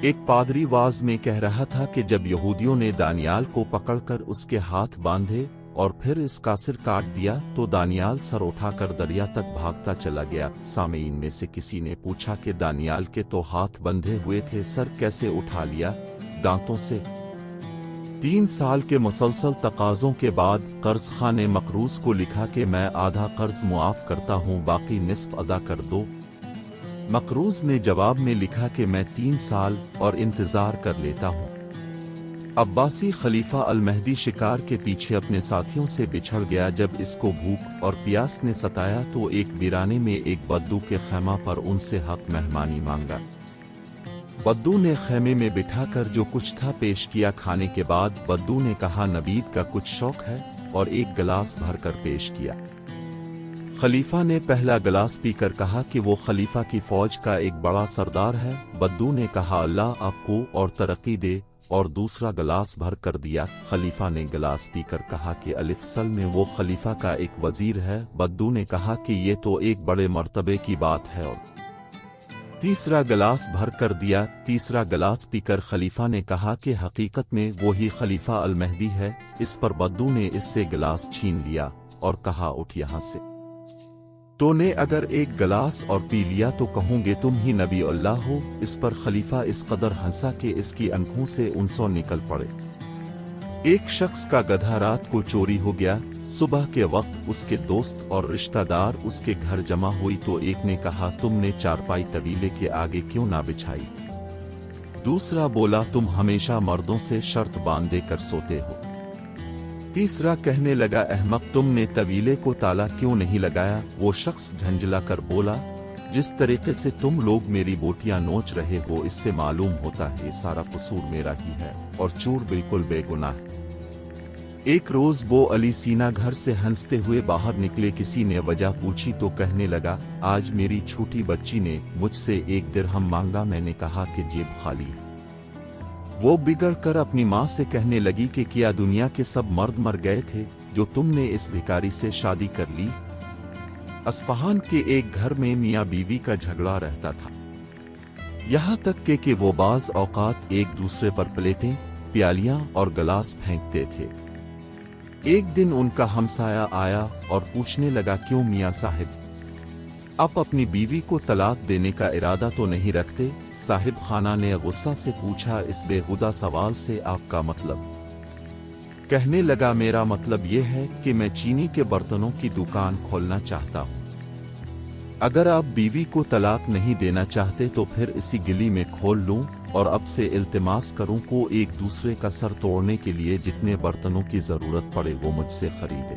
ایک پادری واز میں کہہ رہا تھا کہ جب یہودیوں نے دانیال کو پکڑ کر اس کے ہاتھ باندھے اور پھر اس کا سر کاٹ دیا تو دانیال سر اٹھا کر دریا تک بھاگتا چلا گیا۔ سامعین میں سے کسی نے پوچھا کہ دانیال کے تو ہاتھ بندھے ہوئے تھے، سر کیسے اٹھا لیا؟ دانتوں سے۔ 3 سال کے مسلسل تقاضوں کے بعد قرض خواہ نے مقروض کو لکھا کہ میں آدھا قرض معاف کرتا ہوں، باقی نصف ادا کر دو۔ مقروض نے جواب میں لکھا کہ میں 3 سال اور انتظار کر لیتا ہوں۔ عباسی خلیفہ المہدی شکار کے پیچھے اپنے ساتھیوں سے بچھڑ گیا۔ جب اس کو بھوک اور پیاس نے ستایا تو ایک ویرانے میں ایک بدو کے خیمہ پر ان سے حق مہمانی مانگا۔ بدو نے خیمے میں بٹھا کر جو کچھ تھا پیش کیا۔ کھانے کے بعد بدو نے کہا نبید کا کچھ شوق ہے، اور ایک گلاس بھر کر پیش کیا۔ خلیفہ نے پہلا گلاس پی کر کہا کہ وہ خلیفہ کی فوج کا ایک بڑا سردار ہے۔ بدو نے کہا اللہ آپ کو اور ترقی دے، اور دوسرا گلاس بھر کر دیا۔ خلیفہ نے گلاس پی کر کہا کہ اصل میں وہ خلیفہ کا ایک وزیر ہے۔ بدو نے کہا کہ یہ تو ایک بڑے مرتبے کی بات ہے، اور تیسرا گلاس بھر کر دیا۔ تیسرا گلاس پی کر خلیفہ نے کہا کہ حقیقت میں وہی خلیفہ المہدی ہے۔ اس پر بدو نے اس سے گلاس چھین لیا اور کہا اٹھ یہاں سے، تو نے اگر ایک گلاس اور پی لیا تو کہوں گے تم ہی نبی اللہ ہو۔ اس پر خلیفہ اس قدر ہنسا کہ اس کی آنکھوں سے آنسو نکل پڑے۔ ایک شخص کا گدھا رات کو چوری ہو گیا۔ صبح کے وقت اس کے دوست اور رشتہ دار اس کے گھر جمع ہوئی تو ایک نے کہا تم نے چارپائی طویلے کے آگے کیوں نہ بچھائی؟ دوسرا بولا تم ہمیشہ مردوں سے شرط باندھے کر سوتے ہو۔ تیسرا کہنے لگا احمق تم نے طویلے کو تالا کیوں نہیں لگایا؟ وہ شخص جھنجلا کر بولا جس طریقے سے تم لوگ میری بوٹیاں نوچ رہے ہو اس سے معلوم ہوتا ہے یہ سارا قصور میرا ہی ہے، اور چور بالکل بے گناہ ہے۔ ایک روز بو علی سینا گھر سے ہنستے ہوئے باہر نکلے۔ کسی نے وجہ پوچھی تو کہنے لگا آج میری چھوٹی بچی نے مجھ سے 1 درہم مانگا، میں نے کہا کہ جیب خالی ہے۔ وہ بگڑ کر اپنی ماں سے کہنے لگی کہ کیا دنیا کے سب مرد مر گئے تھے جو تم نے اس بھکاری سے شادی کر لی؟ اصفہان کے ایک گھر میں میاں بیوی کا جھگڑا رہتا تھا، یہاں تک کہ وہ بعض اوقات ایک دوسرے پر پلیٹیں، پیالیاں اور گلاس پھینکتے تھے۔ ایک دن ان کا ہمسایہ آیا اور پوچھنے لگا کیوں میاں صاحب آپ اپنی بیوی کو طلاق دینے کا ارادہ تو نہیں رکھتے؟ صاحب خانہ نے غصہ سے پوچھا اس بے ہودہ سوال سے آپ کا مطلب؟ کہنے لگا میرا مطلب یہ ہے کہ میں چینی کے برتنوں کی دکان کھولنا چاہتا ہوں۔ اگر آپ بیوی کو طلاق نہیں دینا چاہتے تو پھر اسی گلی میں کھول لوں، اور اب سے التماس کروں کو ایک دوسرے کا سر توڑنے کے لیے جتنے برتنوں کی ضرورت پڑے وہ مجھ سے خریدے۔